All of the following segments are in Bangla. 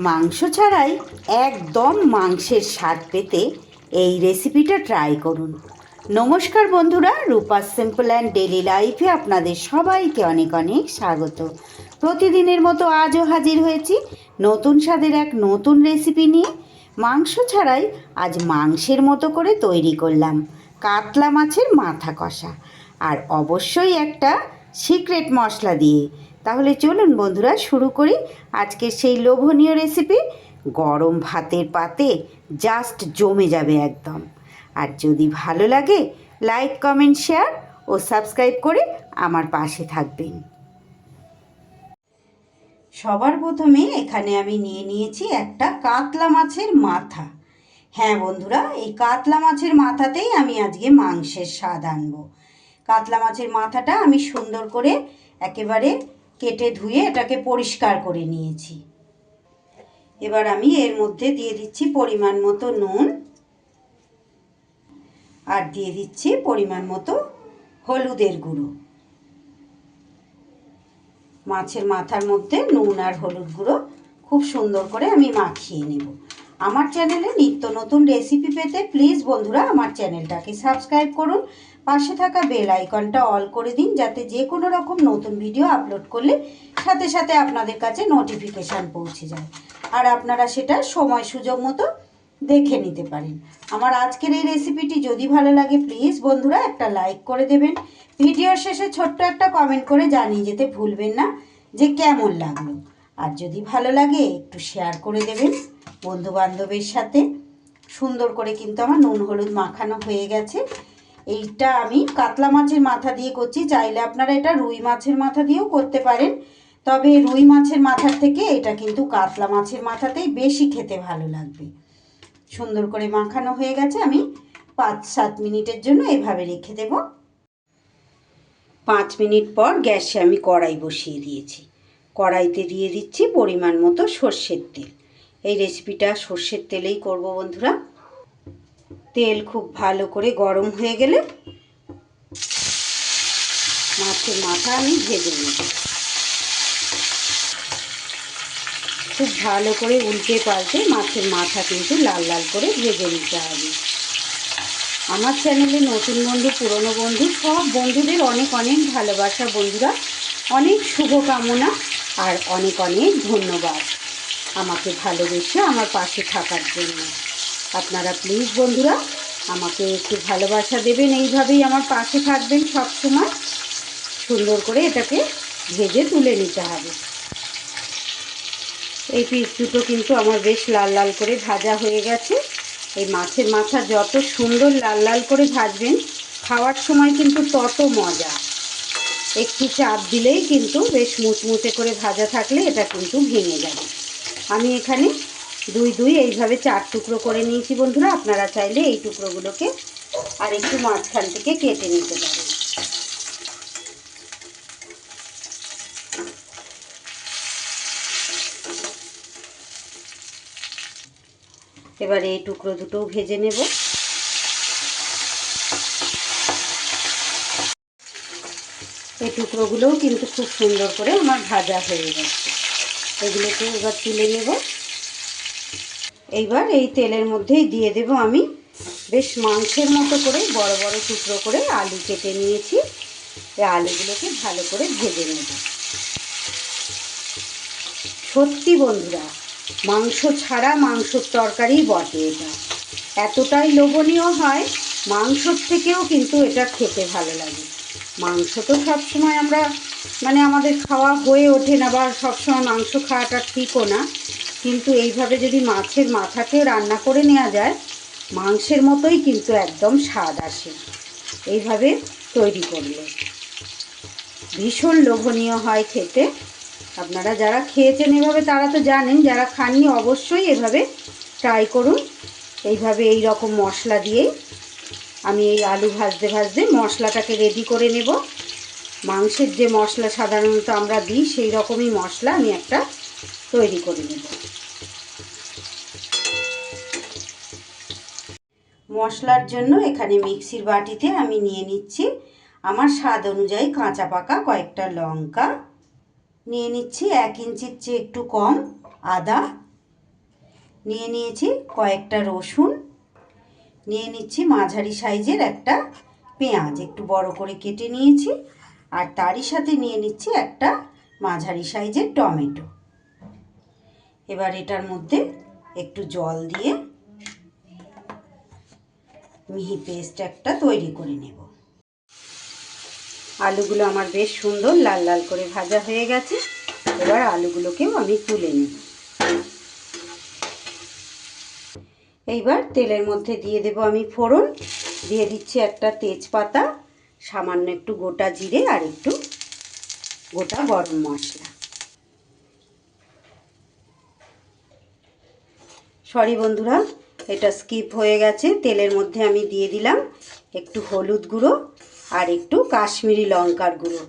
মাংস ছাড়াই একদম মাংসের স্বাদ পেতে এই রেসিপিটা ট্রাই করুন। নমস্কার বন্ধুরা, রূপা সিম্পল অ্যান্ড ডেলি লাইফে আপনাদের সবাইকে অনেক অনেক স্বাগত। প্রতিদিনের মতো আজও হাজির হয়েছি নতুন স্বাদের এক নতুন রেসিপি নিয়ে। মাংস ছাড়াই আজ মাংসের মতো করে তৈরি করলাম কাতলা মাছের মাথা কষা, আর অবশ্যই একটা সিক্রেট মশলা দিয়ে। তাহলে চলুন বন্ধুরা শুরু করি আজকের সেই লোভনীয় রেসিপি। গরম ভাতের পাতে জাস্ট জমে যাবে একদম। আর যদি ভালো লাগে লাইক, কমেন্ট, শেয়ার ও সাবস্ক্রাইব করে আমার পাশে থাকবেন। সবার প্রথমে এখানে আমি নিয়ে নিয়েছি একটা কাতলা মাছের মাথা। হ্যাঁ বন্ধুরা, এই কাতলা মাছের মাথাতেই আমি আজকে মাংসের স্বাদ আনবো। কাতলা মাছের মাথাটা আমি সুন্দর করে একেবারে কেটে ধুয়ে এটাকে পরিষ্কার করে নিয়েছি। এবার আমি এর মধ্যে দিয়ে দিচ্ছি পরিমাণ মতো নুন, আর দিয়ে দিচ্ছি পরিমাণ মতো হলুদের গুঁড়ো। মাছের মাথার মধ্যে নুন আর হলুদ গুঁড়ো খুব সুন্দর করে আমি মাখিয়ে নেব। আমার চ্যানেলে নিত্য নতুন রেসিপি পেতে প্লিজ বন্ধুরা আমার চ্যানেলটাকে সাবস্ক্রাইব করুন। পাশে থাকা বেল আইকনটা অল করে দিন, যাতে যে কোনো রকম নতুন ভিডিও আপলোড করলে সাথে সাথে আপনাদের কাছে নোটিফিকেশান পৌঁছে যায়, আর আপনারা সেটা সময় সুযোগ মতো দেখে নিতে পারেন। আমার আজকের এই রেসিপিটি যদি ভালো লাগে প্লিজ বন্ধুরা একটা লাইক করে দেবেন। ভিডিওর শেষে ছোট্ট একটা কমেন্ট করে জানিয়ে যেতে ভুলবেন না যে কেমন লাগলো। আর যদি ভালো লাগে একটু শেয়ার করে দেবেন বন্ধু বান্ধবের সাথে। সুন্দর করে কিন্তু আমার নুন হলুদ মাখানো হয়ে গেছে। এইটা আমি কাতলা মাছের মাথা দিয়ে করছি, চাইলে আপনারা এটা রুই মাছের মাথা দিয়েও করতে পারেন, তবে রুই মাছের মাথার থেকে এটা কিন্তু কাতলা মাছের মাথাতেই বেশি খেতে ভালো লাগবে। সুন্দর করে মাখানো হয়ে গেছে, আমি 5-7 মিনিটের জন্য এভাবে রেখে দেব। 5 মিনিট পর গ্যাসে আমি কড়াই বসিয়ে দিয়েছি। কড়াইতে দিয়ে দিচ্ছি পরিমাণ মতো সর্ষের তেল। এই রেসিপিটা সর্ষের তেলেই করব বন্ধুরা। তেল খুব ভালো করে গরম হয়ে গেলে মাছের মাথা আমি ভেজে নেব। খুব ভালো করে উল্টে পাল্টে মাছের মাথা কিন্তু লাল লাল করে ভেজে নিতে হবে। আমার চ্যানেলে নতুন বন্ধু, পুরনো বন্ধু, সব বন্ধুদের অনেক অনেক ভালোবাসা বন্ধুরা, অনেক শুভকামনা আর অনেক অনেক ধন্যবাদ আমাকে ভালোবেসে আমার পাশে থাকার জন্য। আপনারা প্লিজ বন্ধুরা আমাকে একটু ভালোবাসা দেবেন, এইভাবেই আমার পাশে থাকবেন সব সময়। সুন্দর করে এটাকে ভেজে তুলে নিতে হবে। এই পিস দুটো কিন্তু আমার বেশ লাল লাল করে ভাজা হয়ে গেছে। এই মাছের মাথা যত সুন্দর লাল লাল করে ভাজবেন খাওয়ার সময় কিন্তু তত মজা। একটু চাপ দিলেই কিন্তু বেশ মুচমুচে করে ভাজা থাকলে এটা কিন্তু ভেঙে যাবে। আমি এখানে দুই এইভাবে 4 টুকরো করে নিয়েছি বন্ধুরা। আপনারা চাইলে এই টুকরোগুলোকে আর একটু মাঝখান থেকে কেটে নিতে পারেন। এবারে এই টুকরো দুটোও ভেজে নেব। এই টুকরোগুলোও কিন্তু খুব সুন্দর করে আমার ভাজা হয়ে গেছে। এগুলোকে এবার তুলে নেব। এইবার এই তেলের মধ্যেই দিয়ে দেব আমি বেশ মাংসের মতো করে বড় বড় টুকরো করে আলু কেটে নিয়েছি। এই আলুগুলোকে ভালো করে ভেজে নেব। সত্যি বন্ধুরা, মাংস ছাড়া মাংসর তরকারি বটে এটা। এতটাই লোভনীয় হয়, মাংসর থেকেও কিন্তু এটা খেতে ভালো লাগে। মাংস তো সবসময় আমরা আমাদের খাওয়া হয়ে ওঠে না, বা সবসময় মাংস খাওয়াটা ঠিকও না, কিন্তু এইভাবে যদি মাছের মাথাকেও রান্না করে নেওয়া যায় মাংসের মতোই কিন্তু একদম স্বাদ আসে। এইভাবে তৈরি করলে ভীষণ লোভনীয় হয় খেতে। আপনারা যারা খেয়েছেন এভাবে তারা তো জানেন, যারা খাননি অবশ্যই এভাবে ট্রাই করুন। এইভাবে এই রকম মশলা দিয়েই আমি এই আলু ভাজতে ভাজতে মশলাটাকে রেডি করে নেব। মাংসের যে মশলা সাধারণত আমরা দিই সেই রকমই মশলা আমি একটা তৈরি করে নেব। মশলার জন্য এখানে মিক্সির বাটিতে আমি নিয়ে নিচ্ছি আমার স্বাদ অনুযায়ী কাঁচা পাকা কয়েকটা লঙ্কা, নিয়ে নিচ্ছি 1 ইঞ্চির চেয়ে একটু কম আদা, নিয়ে নিয়েছি কয়েকটা রসুন, নিয়ে নিচ্ছি মাঝারি সাইজের একটা পেঁয়াজ একটু বড় করে কেটে নিয়েছি, আর তারই সাথে নিয়ে নিচ্ছি একটা মাঝারি সাইজের টমেটো। এবার এটার মধ্যে একটু জল দিয়ে মিহি পেস্ট একটা তৈরি করে নেব। আলুগুলো আমার বেশ সুন্দর লাল লাল করে ভাজা হয়ে গেছে। এবার আলুগুলোকেও আমি তুলে নেব। এইবার তেলের মধ্যে দিয়ে দেব আমি ফোড়ন, দিয়ে দিচ্ছি একটা তেজপাতা, সামান্য একটু গোটা জিরে আর একটু গোটা গরম মশলা। সরি বন্ধুরা, এটা স্কিপ হয়ে গেছে। তেলের মধ্যে আমি দিয়ে দিলাম একটু হলুদ গুঁড়ো আর একটু কাশ্মীরি লঙ্কার গুঁড়ো।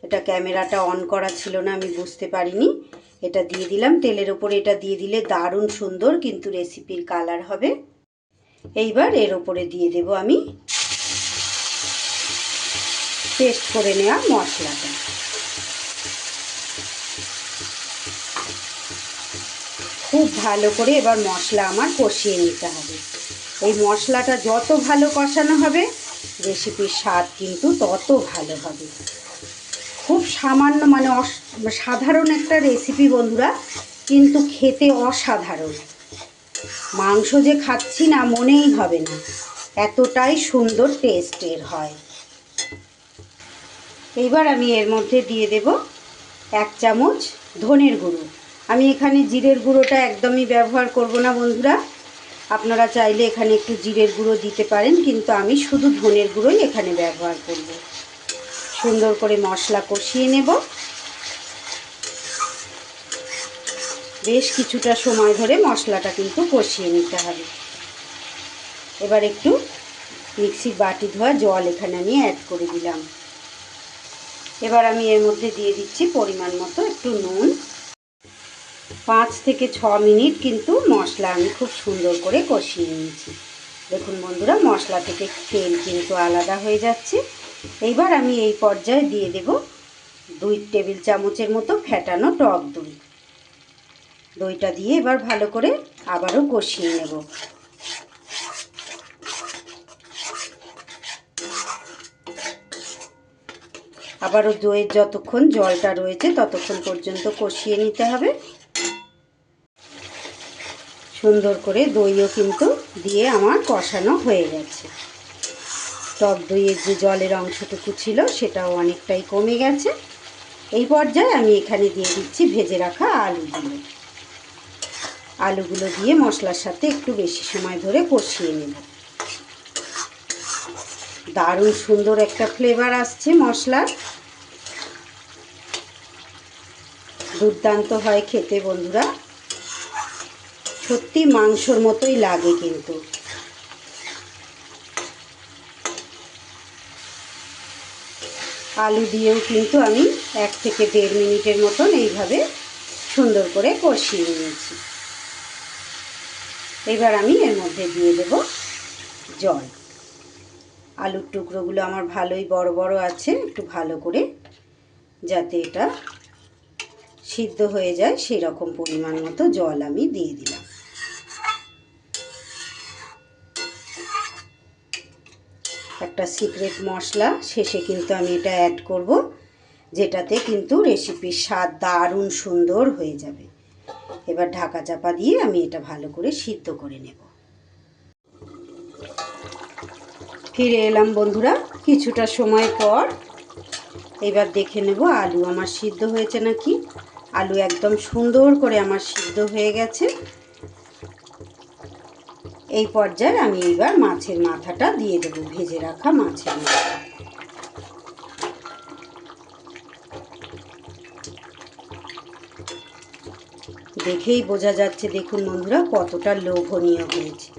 এটা ক্যামেরাটা অন করা ছিল না, আমি বুঝতে পারিনি। এটা দিয়ে দিলাম তেলের ওপরে। এটা দিয়ে দিলে দারুণ সুন্দর কিন্তু রেসিপির কালার হবে। এইবার এর ওপরে দিয়ে দেব আমি পেস্ট করে নেওয়া মশলাটা। খুব ভালো করে এবার মশলা আমার কষিয়ে নিতে হবে। এই মশলাটা যত ভালো কষানো হবে রেসিপির স্বাদ কিন্তু তত ভালো হবে। খুব সামান্য মানে সাধারণ একটা রেসিপি বন্ধুরা, কিন্তু খেতে অসাধারণ। মাংস যে খাচ্ছি না মনেই হবে না, এতটাই সুন্দর টেস্টের হয়। এইবার আমি এর মধ্যে দিয়ে দেব 1 চামচ ধনের গুঁড়ো। আমি এখানে জিরের গুঁড়োটা একদমই ব্যবহার করব না বন্ধুরা, আপনারা চাইলে এখানে একটু জিরের গুঁড়ো দিতে পারেন, কিন্তু আমি শুধু ধনের গুঁড়োই এখানে ব্যবহার করব। সুন্দর করে মশলা কষিয়ে নেব। বেশ কিছুটা সময় ধরে মশলাটা কিন্তু কষিয়ে নিতে হবে। এবার একটু মিক্সির বাটি ধোয়া জল এখানে আমি অ্যাড করে দিলাম। এবার আমি এর মধ্যে দিয়ে দিচ্ছি পরিমাণ মতো একটু নুন। 5 থেকে 6 মিনিট কিন্তু মশলা আমি খুব সুন্দর করে কষিয়ে নিয়েছি। দেখুন বন্ধুরা, মশলা থেকে তেল কিন্তু আলাদা হয়ে যাচ্ছে। এইবার আমি এই পর্যায়ে দিয়ে দেব 2 টেবিল চামচের মতো ফেটানো টক দই। দইটা দিয়ে এবার ভালো করে আবারও কষিয়ে নেব। আবারও দইয়ের যতক্ষণ জলটা রয়েছে ততক্ষণ পর্যন্ত কষিয়ে নিতে হবে। সুন্দর করে দইও কিন্তু দিয়ে আমার কষানো হয়ে গেছে। টক দইয়ের যে জলের অংশটুকু ছিল সেটাও অনেকটাই কমে গেছে। এই পর্যায়ে আমি এখানে দিয়ে দিচ্ছি ভেজে রাখা আলুগুলো। আলুগুলো দিয়ে মশলার সাথে একটু বেশি সময় ধরে কষিয়ে নেব। দারুণ সুন্দর একটা ফ্লেভার আসছে মশলার, দুর্দান্ত হয় খেতে বন্ধুরা। সত্যি মাংসর মতোই লাগে কিন্তু। আলু দিয়েও কিন্তু আমি 1 থেকে 1.5 মিনিটের মতন এইভাবে সুন্দর করে কষিয়ে নিয়েছি। এবার আমি এর মধ্যে দিয়ে দেব জল। আলুর টুকরোগুলো আমার ভালোই বড় বড় আছে, একটু ভালো করে যাতে এটা সিদ্ধ হয়ে যায় সেই রকম পরিমাণ মতো জল আমি দিয়ে দিলাম। একটা সিক্রেট মশলা শেষে কিন্তু আমি এটা অ্যাড করব, যেটাতে কিন্তু রেসিপির স্বাদ দারুণ সুন্দর হয়ে যাবে। এবার ঢাকা চাপা দিয়ে আমি এটা ভালো করে সিদ্ধ করে নেব। ফিরে এলাম বন্ধুরা কিছুটা সময় পর। এবার দেখে নেব আলু আমার সিদ্ধ হয়েছে নাকি। আলু একদম সুন্দর করে আমার সিদ্ধ হয়ে গেছে। এই পর্যায়ে আমি এবার মাছের মাথাটা দিয়ে দেব, ভেজে রাখা মাছের মাথা। দেখেই বোঝা যাচ্ছে, দেখুন বন্ধুরা কতটা লোভনীয় হয়েছে।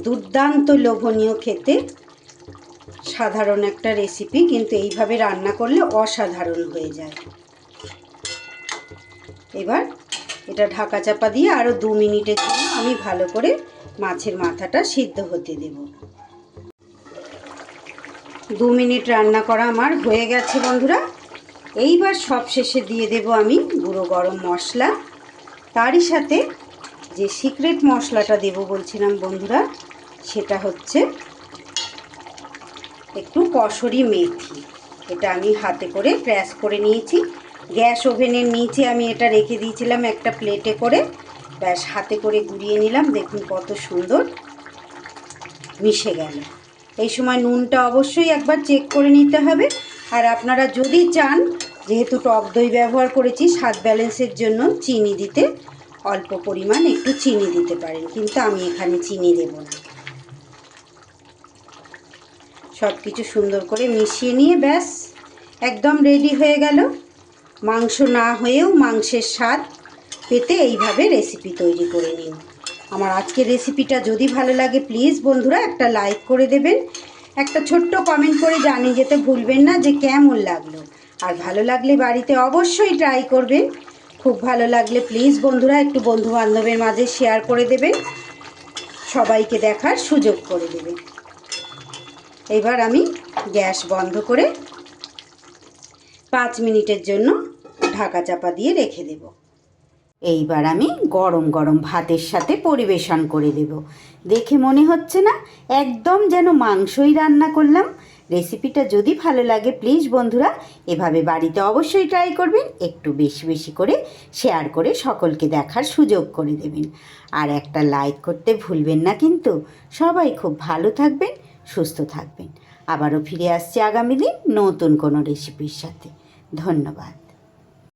দুর্দান্ত লোভনীয় খেতে, সাধারণ একটা রেসিপি কিন্তু এইভাবে রান্না করলে অসাধারণ হয়ে যায়। এবার এটা ঢাকা চাপা দিয়ে আরও 2 মিনিটের জন্য আমি ভালো করে মাছের মাথাটা সিদ্ধ হতে দেব। 2 মিনিট রান্না করা আমার হয়ে গেছে বন্ধুরা। এইবার সব শেষে দিয়ে দেব আমি গুঁড়ো গরম মশলা, তারই সাথে যে সিক্রেট মশলাটা দেব বলছিলাম বন্ধুরা, সেটা হচ্ছে একটু কসুরি মেথি। এটা আমি হাতে করে ক্র্যাশ করে নিয়েছি। গ্যাস ওভেনের নিচে আমি এটা রেখে দিয়েছিলাম একটা প্লেটে করে, ব্যাস হাতে করে গুঁড়িয়ে নিলাম। দেখুন কত সুন্দর মিশে গেল। এই সময় নুনটা অবশ্যই একবার চেক করে নিতে হবে। আর আপনারা যদি চান, যেহেতু টক দই ব্যবহার করেছি, স্বাদ ব্যালেন্সের জন্য চিনি দিতে অল্প পরিমাণ একটু চিনি দিতে পারেন, কিন্তু আমি এখানে চিনি দেব না। সব কিছু সুন্দর করে মিশিয়ে নিয়ে ব্যাস একদম রেডি হয়ে গেল। মাংস না হয়েও মাংসের স্বাদ পেতে এইভাবে রেসিপি তৈরি করে নিন। আমার আজকের রেসিপিটা যদি ভালো লাগে প্লিজ বন্ধুরা একটা লাইক করে দেবেন, একটা ছোট্ট কমেন্ট করে জানিয়ে যেতে ভুলবেন না যে কেমন লাগলো। আর ভালো লাগলে বাড়িতে অবশ্যই ট্রাই করবেন। খুব ভালো লাগলে প্লিজ বন্ধুরা একটু বন্ধু বান্ধবের মাঝে শেয়ার করে দেবেন, সবাইকে দেখার সুযোগ করে দেবেন। এবার আমি গ্যাস বন্ধ করে 5 মিনিটের জন্য ঢাকা চাপা দিয়ে রেখে দেব। এইবার আমি গরম গরম ভাতের সাথে পরিবেশন করে দেব। দেখে মনে হচ্ছে না একদম যেন মাংসই রান্না করলাম। রেসিপিটা যদি ভালো লাগে প্লিজ বন্ধুরা এভাবে বাড়িতে অবশ্যই ট্রাই করবেন, একটু বেশি বেশি করে শেয়ার করে সকলকে দেখার সুযোগ করে দেবেন। আর একটা লাইক করতে ভুলবেন না কিন্তু। সবাই খুব ভালো থাকবেন, সুস্থ থাকবেন। আবারও ফিরে আসছি আগামী দিন নতুন কোনো রেসিপির সাথে। ধন্যবাদ।